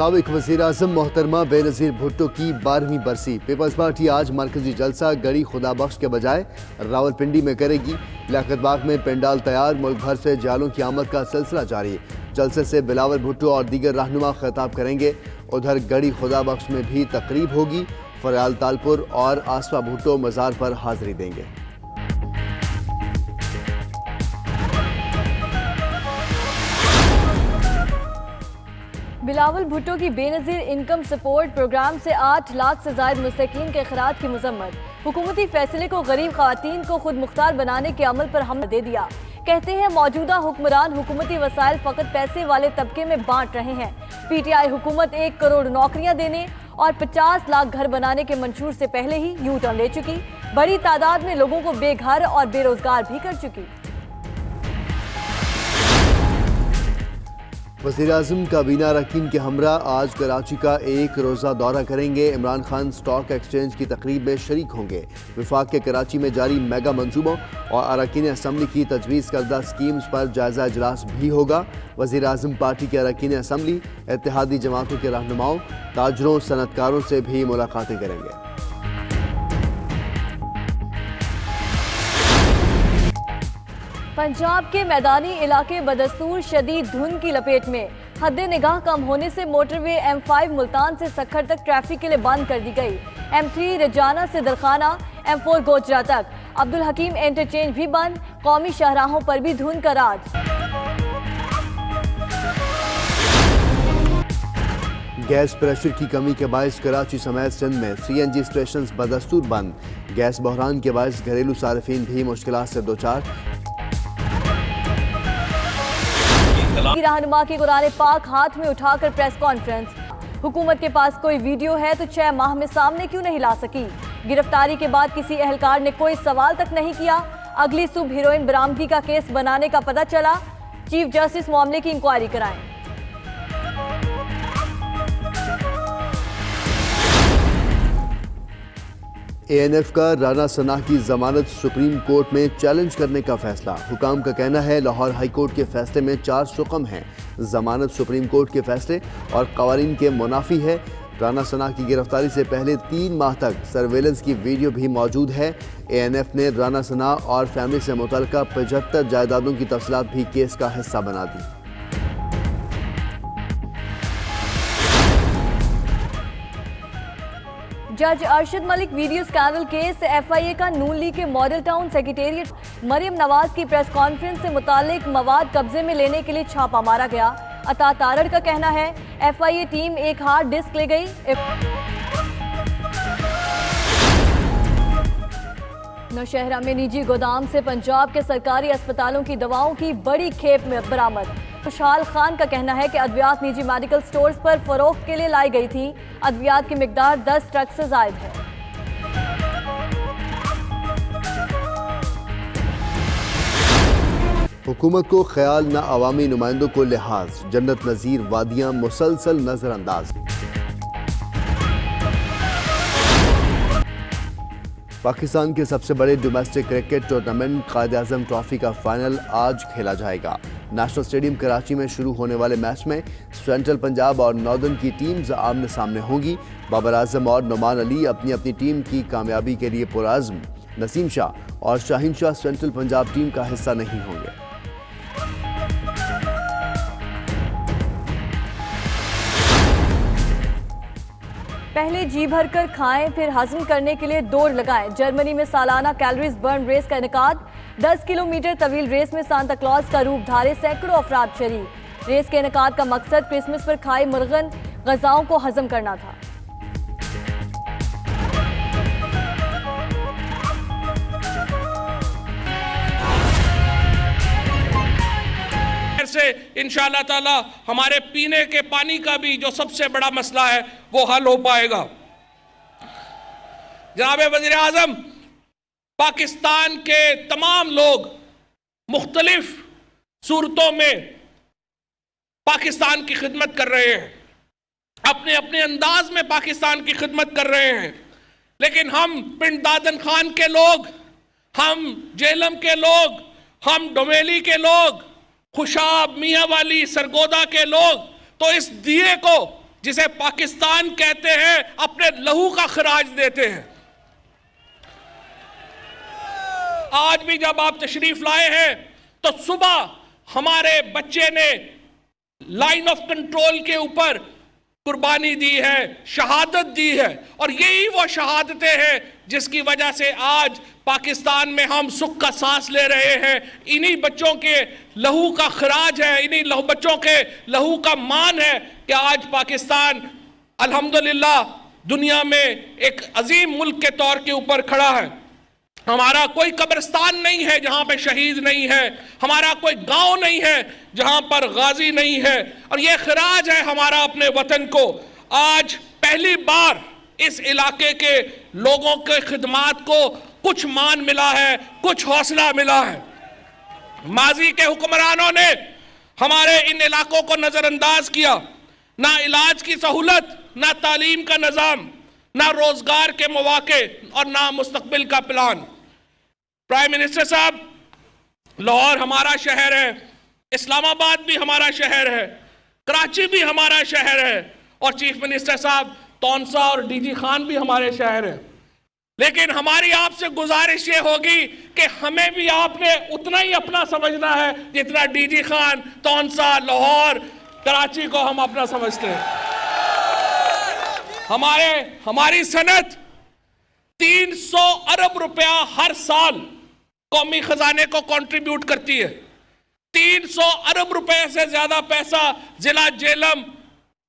साबिक वज़ीर-ए-आज़म मोहतरमा बेनज़ीर भुट्टो की 12वीं बरसी। पीपल्स पार्टी आज मरकजी जलसा गड़ी खुदाबख्श के बजाय रावलपिंडी में करेगी। लियाकत बाग में पेंडाल तैयार, मुल्क भर से जालों की आमद का सिलसिला जारी। जलसे से बिलावल भुट्टो और दीगर रहनुमा खिताब करेंगे। उधर गड़ी खुदाबख्श में भी तकरीब होगी। फरयाल तालपुर और आसफा भुट्टो मज़ार पर हाजिरी देंगे। बिलावल भुट्टो की बेनज़ीर इनकम सपोर्ट प्रोग्राम से 8 लाख से ज़ायद मुस्तकीन के खराज की मजम्मत। हुकूमती फैसले को गरीब ख़वातीन को खुद मुख्तार बनाने के अमल पर हमला दे दिया। कहते हैं मौजूदा हुक्मरान हुकूमती वसाइल फ़कत पैसे वाले तबके में बांट रहे हैं। PTI हुकूमत 1 करोड़ नौकरियां देने और 50 लाख घर बनाने के मंशूर से पहले ही यू टर्न ले चुकी। बड़ी तादाद में लोगों को बेघर और बेरोजगार भी कर चुकी। वज़ीर-ए-आज़म काबीना अरकान के हमरा आज कराची का एक रोज़ा दौरा करेंगे। इमरान खान स्टॉक एक्सचेंज की तकरीब में शरीक होंगे। वफाक के कराची में जारी मेगा मंसूबों और अरकान असम्बली की तजवीज़ करदा स्कीम्स पर जायजा इजलास भी होगा। वज़ीर-ए-आज़म पार्टी के अरकान असम्बली, इत्तेहादी जमातों के रहनुमाओं, ताजरों, सनतकारों से भी मुलाकातें करेंगे। पंजाब के मैदानी इलाके बदस्तूर शदीद धुंध की लपेट में। हद निगाह कम होने से मोटरवे M5 मुल्तान से सखर तक ट्रैफिक के लिए बंद कर दी गई। M3 रजाना से दरखाना, M4 गोजरा तक। अब्दुल हकीम इंटरचेंज भी बंद। कौमी शाहराहों पर भी धुंध का राज। गैस प्रेशर की कमी के बायस कराची समेत सिंध में CNG स्टेशन बदस्तूर बंद। गैस बहरान के बायस घरेलू सार्फिन भी मुश्किलात से दो चार। रहनुमा की कुरान पाक हाथ में उठाकर प्रेस कॉन्फ्रेंस। हुकूमत के पास कोई वीडियो है तो 6 माह में सामने क्यों नहीं ला सकी। गिरफ्तारी के बाद किसी एहलकार ने कोई सवाल तक नहीं किया। अगली सुबह हीरोइन बरामदगी का केस बनाने का पता चला। चीफ जस्टिस मामले की इंक्वायरी कराएं। ANF का राना सनाह की जमानत सुप्रीम कोर्ट में चैलेंज करने का फैसला। हुकाम का कहना है लाहौर हाई कोर्ट के फैसले में 4 सुकम हैं। जमानत सुप्रीम कोर्ट के फैसले और कवानीन के मुनाफी है। राना सनाह की गिरफ्तारी से पहले 3 माह तक सर्वेलेंस की वीडियो भी मौजूद है। ANF ने राना सनाह और फैमिली से मुतल्लिका 75 जायदादों की तफसीलात भी केस का हिस्सा बना दी। जज Arshad Malik video scandal case FIA का नून लीग के model town secretariat Maryam Nawaz की प्रेस कॉन्फ्रेंस से मुतालिक मवाद कब्जे में लेने के लिए छापा मारा गया। अता तारड़ का कहना है FIA टीम एक हार्ड डिस्क ले गई। नौशहरा में निजी गोदाम से पंजाब के सरकारी अस्पतालों की दवाओं की बड़ी खेप में बरामद। खुशहाल खान का कहना है कि अद्वियात निजी मेडिकल स्टोर्स पर फरोख्त के लिए लाई गई थी। अद्वियात की मिकदार 10 ट्रक से जायद है। हुकूमत को ख्याल न अवामी नुमाइंदों को लिहाज। जन्नत नज़ीर वादियां मुसलसल नजरअंदाज। पाकिस्तान के सबसे बड़े domestic cricket tournament Quaid-e-Azam trophy का फाइनल आज खेला जाएगा। नेशनल स्टेडियम कराची में शुरू होने वाले मैच में सेंट्रल पंजाब और नॉर्दर्न की टीम्स आमने सामने होंगी। बाबर आजम और नुमान अली अपनी अपनी टीम की कामयाबी के लिए पुरअज़्म। नसीम शाह और शाहीन शाह सेंट्रल पंजाब टीम का हिस्सा नहीं होंगे। पहले जी भरकर खाएं, फिर हजम करने के लिए दौड़ लगाएं। जर्मनी में सालाना कैलोरीज बर्न रेस का इनेकाद। 10 किलोमीटर तवील रेस में सांता क्लॉज का रूप धारे सैकड़ों अफराद शरीक। रेस के इनेकाद का मकसद क्रिसमस पर खाई मुर्गन गजाओं को हजम करना था। से इंशाअल्लाह ताला हमारे पीने के पानी का भी जो सबसे बड़ा मसला है वो हल हो पाएगा। जनाब वज़ीर आज़म, पाकिस्तान के तमाम लोग मुख्तलिफ सूरतों में पाकिस्तान की खिदमत कर रहे हैं, अपने अपने अंदाज में पाकिस्तान की खिदमत कर रहे हैं। लेकिन हम पिंड दादन खान के लोग, हम जेलम के लोग, हम डोमेली के लोग, खुशाब, मियाँ वाली, सरगोदा के लोग तो इस दिए को जिसे पाकिस्तान कहते हैं, अपने लहू का खराज देते हैं। आज भी जब आप तशरीफ लाए हैं तो सुबह हमारे बच्चे ने लाइन ऑफ कंट्रोल के ऊपर कुर्बानी दी है, शहादत दी है, और यही वो शहादतें हैं जिसकी वजह से आज पाकिस्तान में हम सुख का सांस ले रहे हैं। इन्हीं बच्चों के लहू का खराज है, इन्हीं बच्चों के लहू का मान है कि आज पाकिस्तान अल्हम्दुलिल्लाह दुनिया में एक अजीम मुल्क के तौर के ऊपर खड़ा है। हमारा कोई कब्रिस्तान नहीं है जहां पे शहीद नहीं है, हमारा कोई गांव नहीं है जहां पर गाजी नहीं है, और यह खराज है हमारा अपने वतन को। आज पहली बार इस इलाके के लोगों के खिदमात को कुछ मान मिला है, कुछ हौसला मिला है। माजी के हुक्मरानों ने हमारे इन इलाकों को नजरअंदाज किया, ना इलाज की सहूलत, ना तालीम का निजाम, ना रोजगार के मौके और ना मुस्तकबिल का प्लान। प्राइम मिनिस्टर साहब, लाहौर हमारा शहर है, इस्लामाबाद भी हमारा शहर है, कराची भी हमारा शहर है, और चीफ मिनिस्टर साहब तौनसा और डीजी खान भी हमारे शहर है। लेकिन हमारी आपसे गुजारिश ये होगी कि हमें भी आपने उतना ही अपना समझना है जितना डीजी खान, तौनसा, लाहौर, कराची को हम अपना समझते हैं। हमारी सनत 300 अरब रुपया हर साल कौमी खजाने को कंट्रीब्यूट करती है। 300 अरब रुपए से ज्यादा पैसा जिला जेलम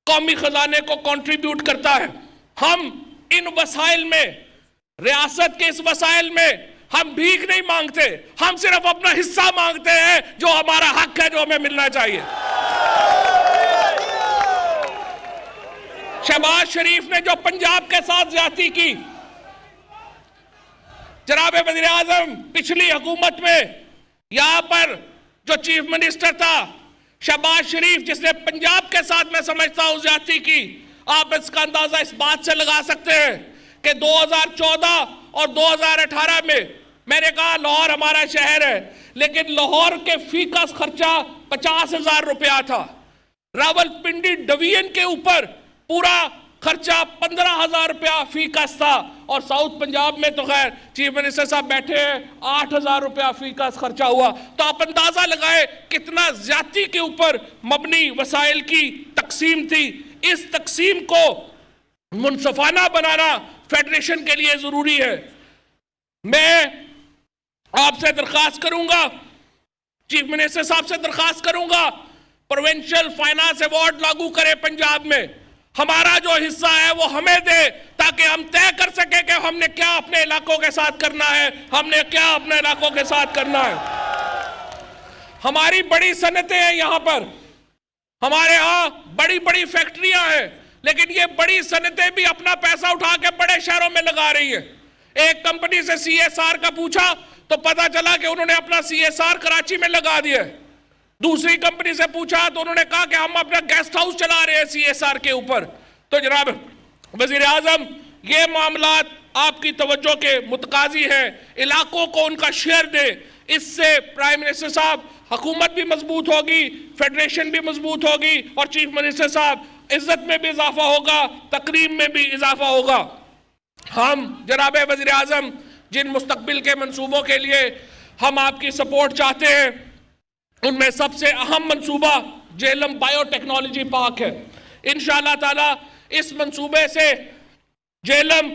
कौमी खजाने को कंट्रीब्यूट करता है। हम इन वसाइल में, रियासत के इस वसाइल में हम भीख नहीं मांगते, हम सिर्फ अपना हिस्सा मांगते हैं जो हमारा हक है, जो हमें मिलना चाहिए। शहबाज शरीफ ने जो पंजाब के साथ ज्यादती की, जनाब वज़ीर आज़म पिछली हुकूमत में यहां पर जो चीफ मिनिस्टर था शहबाज शरीफ, जिसने पंजाब के साथ मैं समझता हूं ज्यादती की, आप इसका अंदाजा इस बात से लगा सकते हैं कि 2014 और 2018 में मैंने कहा लाहौर हमारा शहर है, लेकिन लाहौर के फी का खर्चा 50,000 रुपया था। रावलपिंडी डिवीजन के ऊपर पूरा खर्चा 15,000 रुपया फी का था, और साउथ पंजाब में तो खैर चीफ मिनिस्टर साहब बैठे हैं, 8,000 रुपया फी का खर्चा हुआ। तो आप अंदाजा लगाए कितना ज्यादती के ऊपर मबनी वसाइल की तकसीम थी। इस तकसीम को मुनसफाना बनाना फेडरेशन के लिए जरूरी है। मैं आपसे दरखास्त करूंगा, चीफ मिनिस्टर साहब से दरखास्त करूंगा, प्रोविंशियल फाइनेंस अवार्ड लागू करें पंजाब में, हमारा जो हिस्सा है वो हमें दे, ताकि हम तय कर सके कि हमने क्या अपने इलाकों के साथ करना है, हमने क्या अपने इलाकों के साथ करना है। हमारी बड़ी सनतें हैं यहाँ पर, हमारे यहाँ बड़ी बड़ी फैक्ट्रियां हैं, लेकिन ये बड़ी सनतें भी अपना पैसा उठा के बड़े शहरों में लगा रही है। एक कंपनी से CSR का पूछा तो पता चला कि उन्होंने अपना CSR कराची में लगा दिया। दूसरी कंपनी से पूछा तो उन्होंने कहा कि हम अपना गेस्ट हाउस चला रहे हैं CSR के ऊपर। तो जनाब वजीर आजम, ये मामलात आपकी तवज्जो के मुतकाजी है, इलाकों को उनका शेयर दे। इससे प्राइम मिनिस्टर साहब हुकूमत भी मजबूत होगी, फेडरेशन भी मजबूत होगी, और चीफ मिनिस्टर साहब इज्जत में भी इजाफा होगा, तकरीम में भी इजाफा होगा। हम जनाब वजीर आजम, जिन मुस्तकबिल के मंसूबों के लिए हम आपकी सपोर्ट चाहते हैं, उनमें सबसे अहम मंसूबा जेलम बायोटेक्नोलॉजी पार्क है। इंशाअल्लाह ताला इस मंसूबे से जेलम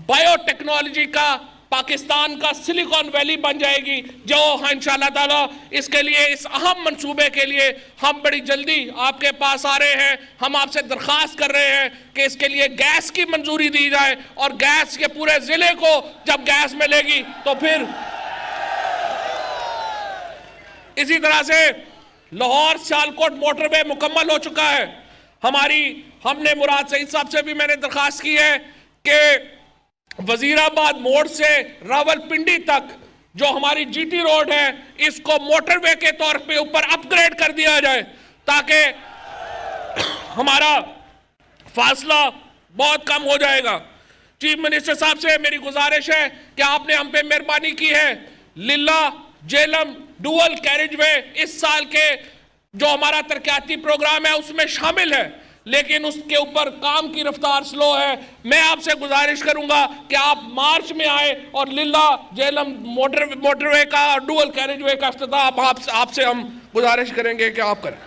बायोटेक्नोलॉजी का पाकिस्तान का सिलिकॉन वैली बन जाएगी, जो इंशाअल्लाह ताला इसके लिए, इस अहम मंसूबे के लिए हम बड़ी जल्दी आपके पास आ रहे हैं। हम आपसे दरख्वास्त कर रहे हैं कि इसके लिए गैस की मंजूरी दी जाए, और गैस के पूरे जिले को जब गैस मिलेगी तो फिर इसी तरह से लाहौर सियालकोट मोटरवे मुकम्मल हो चुका है। हमने मुराद सईद साहब से भी मैंने दरखास्त की है कि वजीराबाद मोड़ से रावलपिंडी तक जो हमारी GT रोड है, इसको मोटरवे के तौर पे ऊपर अपग्रेड कर दिया जाए, ताकि हमारा फासला बहुत कम हो जाएगा। चीफ मिनिस्टर साहब से मेरी गुजारिश है कि आपने हम पे मेहरबानी की है, लिल्ला जेलम डुअल कैरिज वे इस साल के जो हमारा तरक्याती प्रोग्राम है उसमें शामिल है, लेकिन उसके ऊपर काम की रफ्तार स्लो है। मैं आपसे गुजारिश करूंगा कि आप मार्च में आए और लिल्ला जेहलम मोटरवे का डुअल कैरेजवे का इफ्तिताह आपसे हम गुजारिश करेंगे कि आप करें।